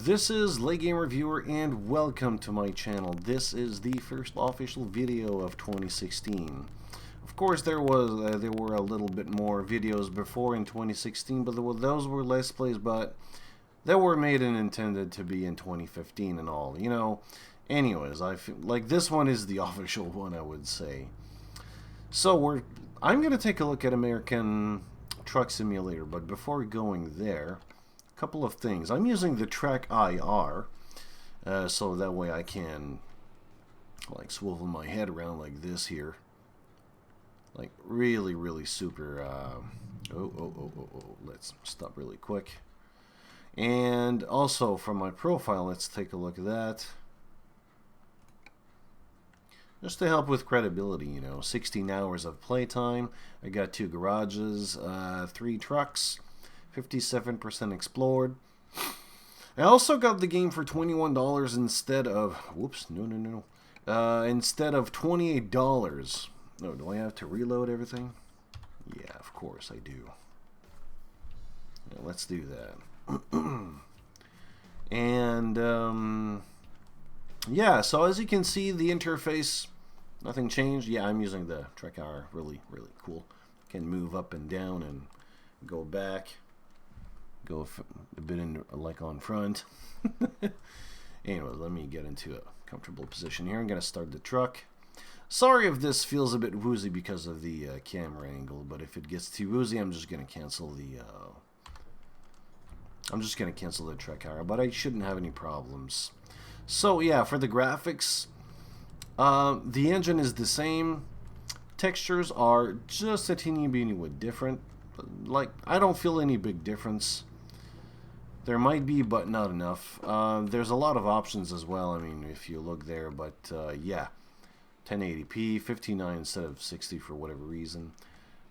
This is Late Game Reviewer and welcome to my channel. This is the first official video of 2016. Of course there were a little bit more videos before in 2016, but those were Let's Plays, but they were made and intended to be in 2015 and all, you know. Anyways, I feel like this one is the official one, I would say. So I'm going to take a look at American Truck Simulator, but before going there, couple of things. I'm using the track IR, so that way I can like swivel my head around like this here, like really super. Let's stop really quick. And also from my profile, let's take a look at that. Just to help with credibility, you know, 16 hours of playtime. I got 2 garages, 3 trucks. 57% explored. I also got the game for $21 instead of... Whoops, no. Instead of $28. No, do I have to reload everything? Yeah, of course I do. Yeah, let's do that. And, yeah, so as you can see, the interface, nothing changed. Yeah, I'm using the Trek R. Really cool. Can move up and down and go back. Go a bit in like on front. Anyway, let me get into a comfortable position here. I'm going to start the truck. Sorry if this feels a bit woozy because of the camera angle, but if it gets too woozy, I'm just going to cancel the Trek hour, but I shouldn't have any problems. So yeah, for the graphics, the engine is the same. Textures are just a teeny bit different. Like, I don't feel any big difference. There might be, but not enough. There's a lot of options as well, I mean, if you look there, but yeah. 1080p, 59 instead of 60 for whatever reason.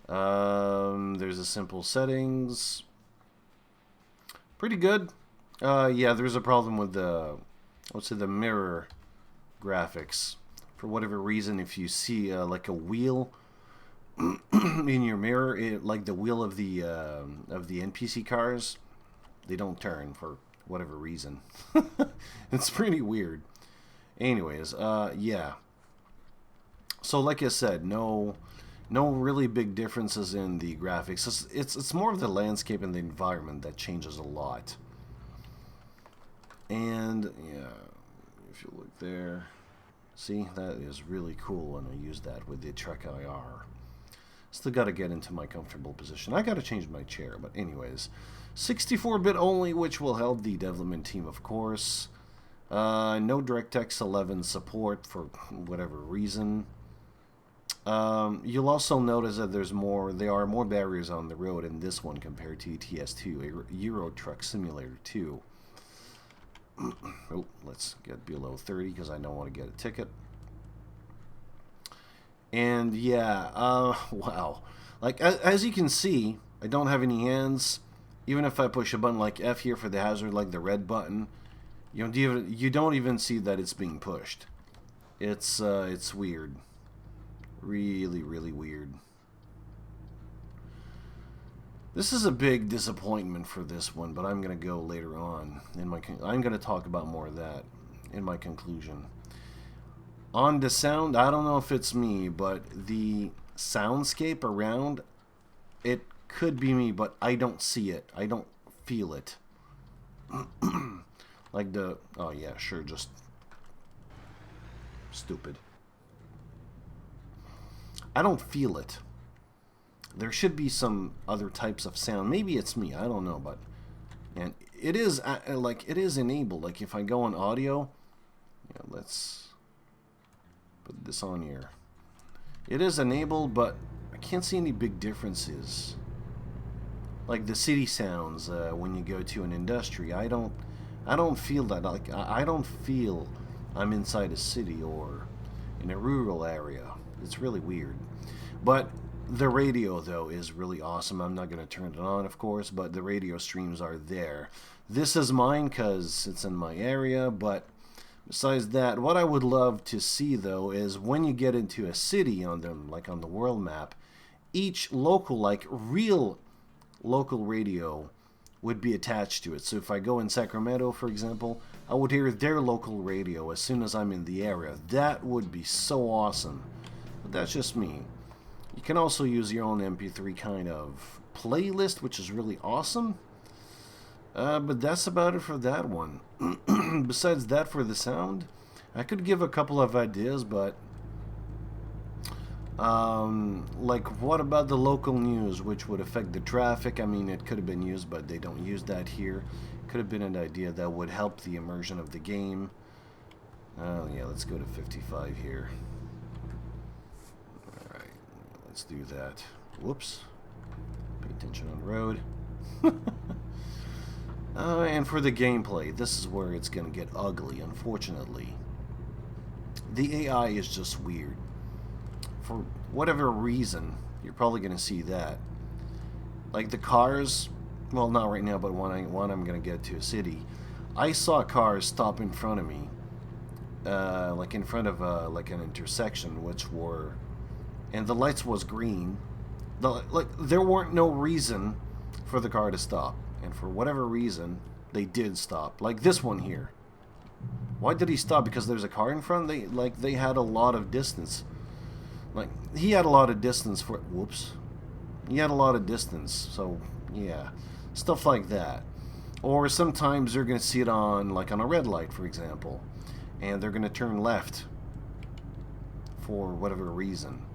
There's a simple settings. Pretty good. Yeah, there's a problem with the, let's say, the mirror graphics. For whatever reason, if you see like a wheel in your mirror, like the wheel of the NPC cars, they don't turn for whatever reason. It's pretty weird. Anyways, yeah. So like I said, no really big differences in the graphics. It's more of the landscape and the environment that changes a lot. And yeah, if you look there, see, that is really cool when I use that with the Trek IR. Still got to get into my comfortable position. I got to change my chair, but anyways, 64-bit only, which will help the development team, of course. No DirectX 11 support for whatever reason. You'll also notice that there are more barriers on the road in this one compared to TS2, Euro Truck Simulator 2. Oh, let's get below 30 because I don't want to get a ticket. And yeah, wow. Like, as you can see, I don't have any hands. Even if I push a button like F here for the hazard, like the red button, you don't even see that it's being pushed. It's weird. Really weird. This is a big disappointment for this one, but I'm going to go later on. I'm going to talk about more of that in my conclusion. On the sound, I don't know if it's me, but the soundscape around, it could be me, but I don't see it. I don't feel it. Like oh yeah, sure, just stupid. I don't feel it. There should be some other types of sound. Maybe it's me, I don't know, but and it is like it is enabled. Like if I go on audio, yeah, let's put this on here. It is enabled, but I can't see any big differences. Like the city sounds when you go to an industry, I don't feel that. Like I don't feel I'm inside a city or in a rural area. It's really weird. But the radio though is really awesome. I'm not going to turn it on, of course, but the radio streams are there. This is mine because it's in my area, but besides that, what I would love to see though is when you get into a city on the world map, each local, like real local radio would be attached to it. So if I go in Sacramento, for example, I would hear their local radio as soon as I'm in the area. That would be so awesome. But that's just me. You can also use your own MP3 kind of playlist, which is really awesome. But that's about it for that one. Besides that, for the sound, I could give a couple of ideas, but like, what about the local news, which would affect the traffic? I mean, it could have been used, but they don't use that here. Could have been an idea that would help the immersion of the game. Yeah, let's go to 55 here. Alright, let's do that. Whoops. Pay attention on the road. And for the gameplay, this is where it's going to get ugly, unfortunately. The AI is just weird. For whatever reason, you're probably going to see that. Like the cars, well, not right now, but when I'm going to get to a city, I saw cars stop in front of me, like in front of like an intersection, which were, and the lights was green. Like there weren't no reason for the car to stop, and for whatever reason, they did stop. Like this one here. Why did he stop? Because there's a car in front. They had a lot of distance. Like, he had a lot of distance for... Whoops. He had a lot of distance, so, yeah. Stuff like that. Or sometimes you're going to see it on, like, on a red light, for example. And they're going to turn left. For whatever reason.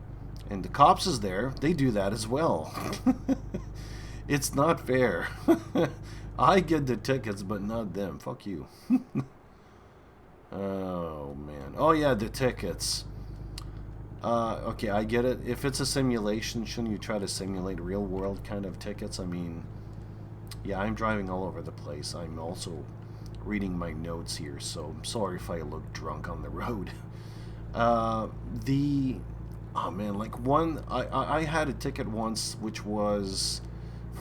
And the cops is there. They do that as well. It's not fair. I get the tickets, but not them. Fuck you. Oh, man. Oh, yeah, the tickets. Okay, I get it. If it's a simulation, shouldn't you try to simulate real-world kind of tickets? I mean, yeah, I'm driving all over the place. I'm also reading my notes here, so I'm sorry if I look drunk on the road. Oh, man, like I had a ticket once which was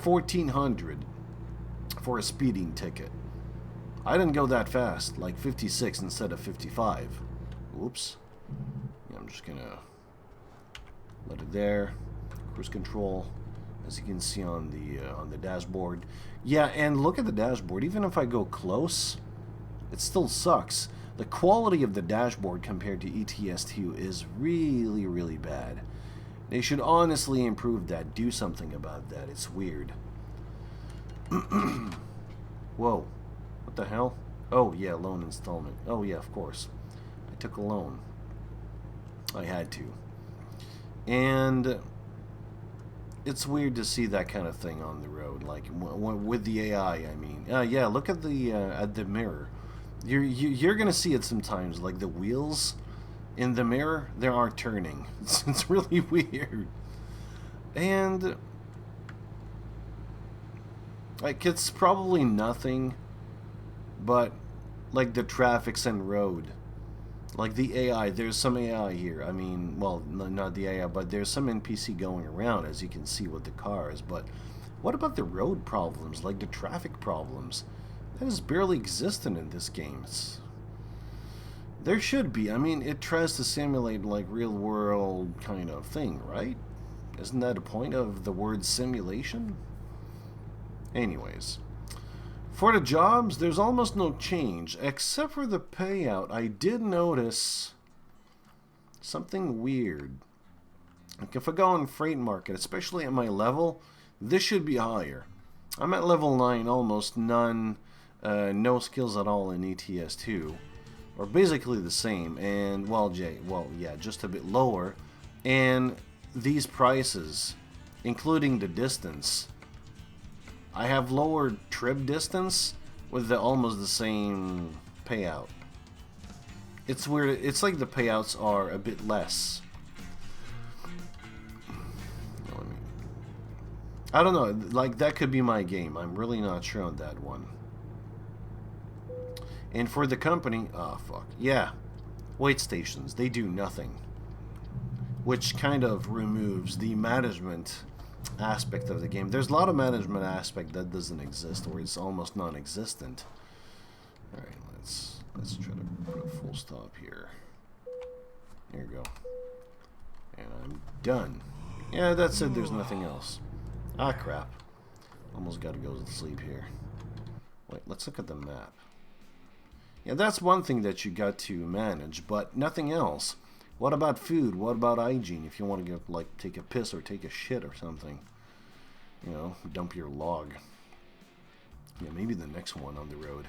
$1,400 for a speeding ticket. I didn't go that fast, like 56 instead of 55. Whoops. Yeah, I'm just gonna let it there. Cruise control, as you can see on the dashboard. Yeah, and look at the dashboard. Even if I go close, it still sucks. The quality of the dashboard compared to ETS2 is really, really bad. They should honestly improve that. Do something about that. It's weird. Whoa. What the hell? Oh, yeah, loan installment. Oh, yeah, of course. I took a loan. I had to. And it's weird to see that kind of thing on the road, like with the AI, I mean. Yeah, look at the mirror. You're going to see it sometimes, like the wheels in the mirror, they aren't turning. It's really weird. And like, it's probably nothing, but like the traffics and road, like the AI, there's some AI here. I mean, well, not the AI, but there's some NPC going around, as you can see with the cars. But what about the road problems, like the traffic problems? That is barely existent in this game. There should be. I mean, it tries to simulate like real world kind of thing, right? Isn't that a point of the word simulation? Anyways, for the jobs, there's almost no change, except for the payout. I did notice something weird. Like if I go on freight market, especially at my level, this should be higher. I'm at level 9, almost none, no skills at all in ETS2. Or basically the same, and, well, yeah, just a bit lower. And these prices, including the distance, I have lower trip distance with almost the same payout. It's weird. It's like the payouts are a bit less. I don't know. Like, that could be my game. I'm really not sure on that one. And for the company, oh fuck, yeah, wait stations, they do nothing, which kind of removes the management aspect of the game. There's a lot of management aspect that doesn't exist, or it's almost non-existent. All right, let's try to put a full stop here. There you go, and I'm done. Yeah, that's it. There's nothing else. Ah, crap. Almost got to go to sleep here. Wait, let's look at the map. Yeah, that's one thing that you got to manage, but nothing else. What about food? What about hygiene? If you want to go, like, take a piss or take a shit or something. You know, dump your log. Yeah, maybe the next one on the road.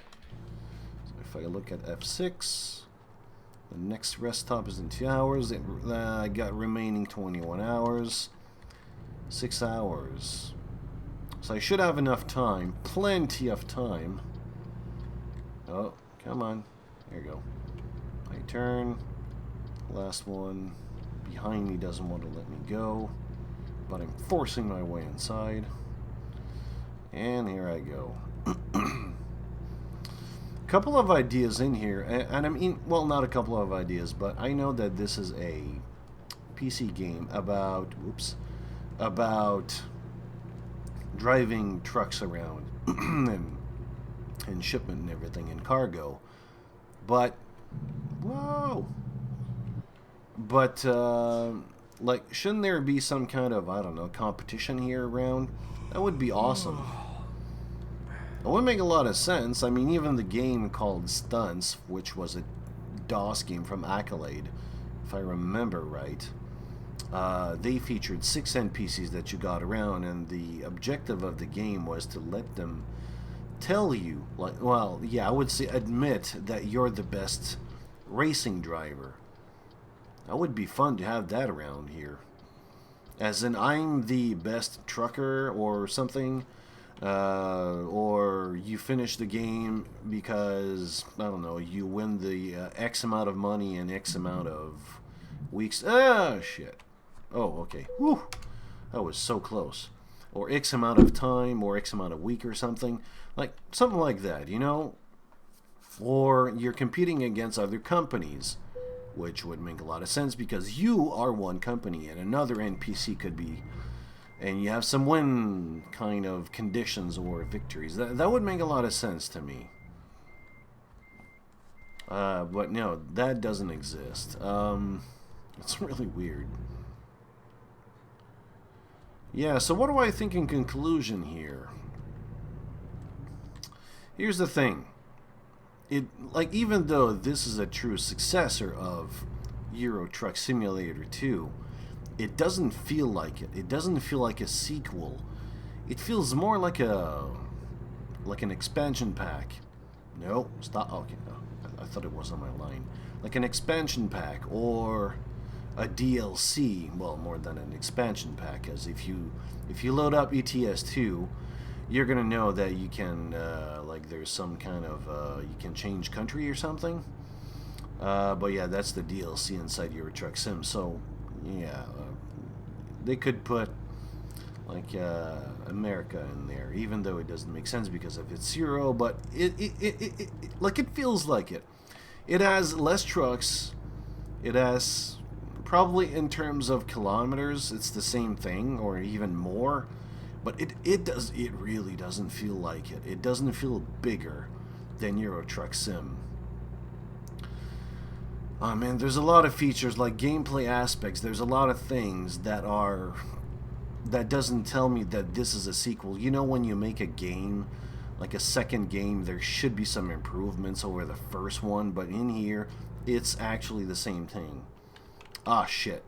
So if I look at F6, the next rest stop is in 2 hours. I got remaining 21 hours. 6 hours. So I should have enough time. Plenty of time. Oh, come on. There you go. I turn. Last one. Behind me doesn't want to let me go. But I'm forcing my way inside. And here I go. Couple of ideas in here. And I mean, well, not a couple of ideas, but I know that this is a PC game about... Whoops. About driving trucks around and shipment and everything and cargo. But... Whoa! But, like, shouldn't there be some kind of, I don't know, competition here around? That would be awesome. It would make a lot of sense. I mean, even the game called Stunts, which was a DOS game from Accolade, if I remember right, they featured 6 NPCs that you got around, and the objective of the game was to let them tell you, like, well, yeah, I would say admit that you're the best racing driver. That would be fun to have that around here. As in, I'm the best trucker or something, or you finish the game because, I don't know, you win the X amount of money in X amount of weeks. Ah, shit. Oh, okay. Whew. That was so close. Or X amount of time, or X amount of week or something. Like, something like that, you know? Or you're competing against other companies, which would make a lot of sense because you are one company and another NPC could be, and you have some win kind of conditions or victories. That would make a lot of sense to me. But no, that doesn't exist. It's really weird. Yeah, so what do I think in conclusion here? Here's the thing. Like, even though this is a true successor of Euro Truck Simulator 2, it doesn't feel like it. It doesn't feel like a sequel. It feels more like an expansion pack. No, stop. Okay, no, I thought it was on my line. Like an expansion pack or a DLC. Well, more than an expansion pack, because if you load up ETS2, you're gonna know that you can like there's some kind of you can change country or something. But yeah, that's the DLC inside Euro Truck Sim. So yeah, they could put like America in there, even though it doesn't make sense because of its Euro. But it like it feels like it. It has less trucks. It has probably in terms of kilometers, it's the same thing or even more. But it really doesn't feel like it. It doesn't feel bigger than Euro Truck Sim. Oh man, there's a lot of features like gameplay aspects. There's a lot of things that doesn't tell me that this is a sequel. You know, when you make a game, like a second game, there should be some improvements over the first one, but in here, it's actually the same thing. Ah, shit.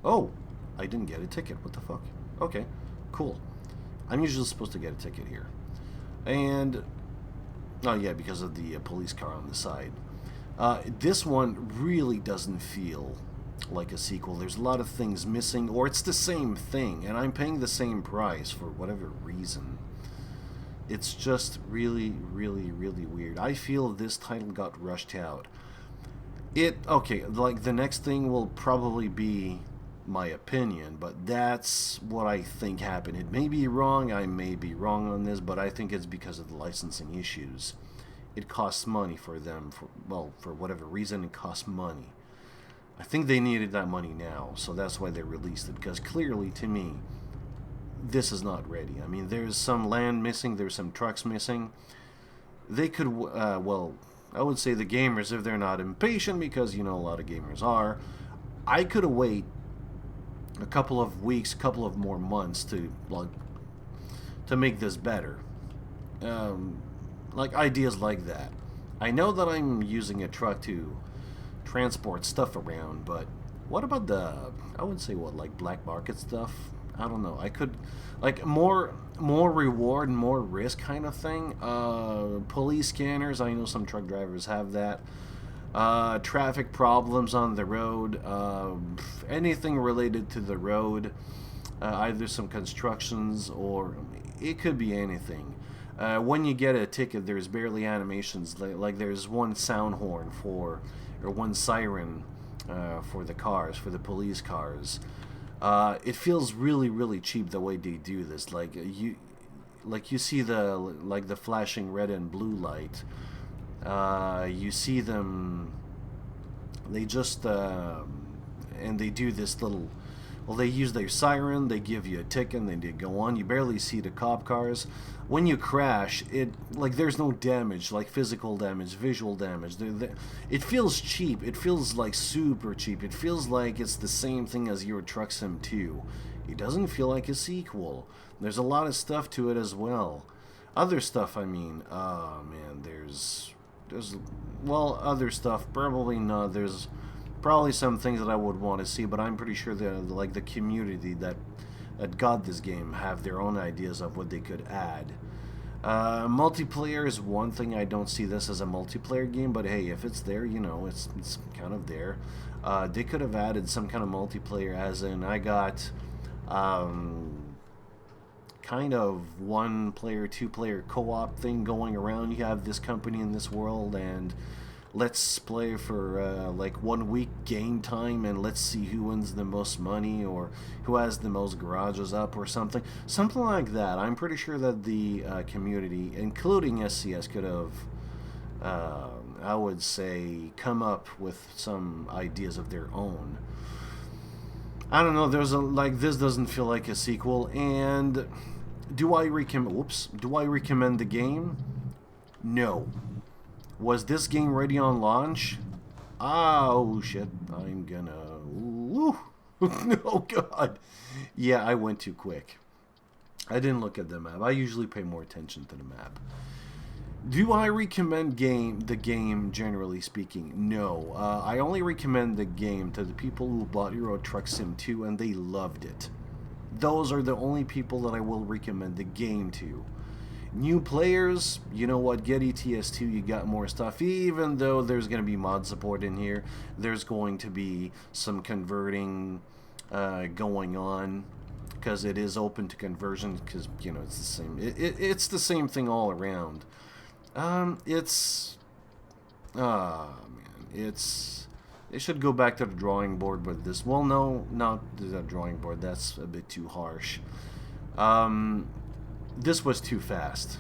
Oh, I didn't get a ticket. What the fuck? Okay. Cool. I'm usually supposed to get a ticket here. And, oh yeah, because of the police car on the side. This one really doesn't feel like a sequel. There's a lot of things missing, or it's the same thing, and I'm paying the same price for whatever reason. It's just really, really, really weird. I feel this title got rushed out. Okay, like the next thing will probably be my opinion, but that's what I think happened. It may be wrong, I may be wrong on this, but I think it's because of the licensing issues. It costs money for them, for whatever reason, it costs money. I think they needed that money now, so that's why they released it, because clearly, to me, this is not ready. I mean, there's some land missing, there's some trucks missing. They could, well, I would say the gamers, if they're not impatient, because, you know, a lot of gamers are, I could have waited a couple of weeks, a couple of more months to, like, to make this better. Like ideas like that. I know that I'm using a truck to transport stuff around, but what about I would say what, like black market stuff? I don't know. I could, like, more reward and more risk kind of thing. Police scanners. I know some truck drivers have that. Traffic problems on the road. Anything related to the road. Either some constructions or it could be anything. When you get a ticket, there's barely animations. Like there's one sound horn or one siren for the cars, for the police cars. It feels really, really cheap the way they do this. Like you see the flashing red and blue light. You see them. They just and they do this little. Well, they use their siren, they give you a ticket, and then they go on. You barely see the cop cars. When you crash, there's no damage, like physical damage, visual damage. It feels cheap. It feels like super cheap. It feels like it's the same thing as Euro Truck Sim 2. It doesn't feel like a sequel. There's a lot of stuff to it as well. Other stuff, I mean, oh man, there's other stuff, probably not. There's probably some things that I would want to see, but I'm pretty sure that like the community that got this game have their own ideas of what they could add. Multiplayer is one thing. I don't see this as a multiplayer game, but hey, if it's there, you know, it's kind of there. They could have added some kind of multiplayer, as in I got kind of one player, two player co-op thing going around. You have this company in this world, and let's play for like 1 week game time, and let's see who wins the most money or who has the most garages up or something like that. I'm pretty sure that the community, including SCS, could have I would say come up with some ideas of their own. I don't know, this doesn't feel like a sequel. And do I recommend the game? No. Was this game ready on launch? Oh shit, I'm gonna... Ooh. Oh god. Yeah, I went too quick. I didn't look at the map. I usually pay more attention to the map. Do I recommend the game, generally speaking? No. I only recommend the game to the people who bought Euro Truck Sim 2 and they loved it. Those are the only people that I will recommend the game to. New players, you know what, get ETS2, you got more stuff. Even though there's going to be mod support in here, there's going to be some converting going on, because it is open to conversion, because, you know, it's the same. It's the same thing all around. It should go back to the drawing board with this. Well, no, not the drawing board. That's a bit too harsh. This was too fast.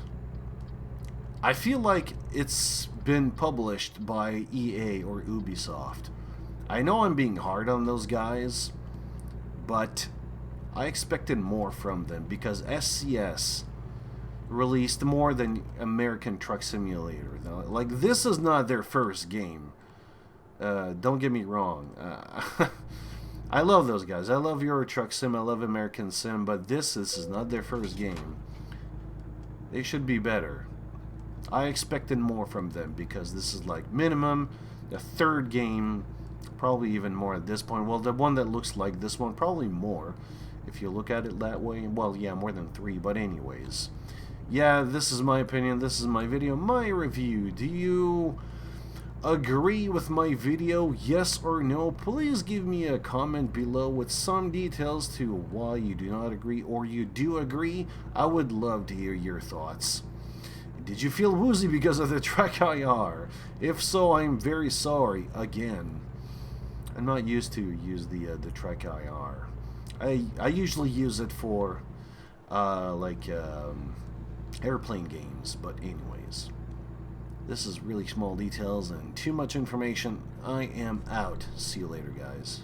I feel like it's been published by EA or Ubisoft. I know I'm being hard on those guys, but I expected more from them, because SCS released more than American Truck Simulator. Like, this is not their first game. Don't get me wrong. I love those guys. I love Euro Truck Sim. I love American Sim. But this is not their first game. They should be better. I expected more from them, because this is like minimum the third game, probably even more at this point. Well, the one that looks like this one, probably more if you look at it that way. Well, yeah, more than 3, but anyways. Yeah, this is my opinion. This is my video, my review. Do you agree with my video? Yes or no? Please give me a comment below with some details to why you do not agree or you do agree. I would love to hear your thoughts. Did you feel woozy because of the Trek IR? If so, I'm very sorry. Again, I'm not used to use the Trek IR. I usually use it for airplane games, but anyways. This is really small details and too much information. I am out. See you later, guys.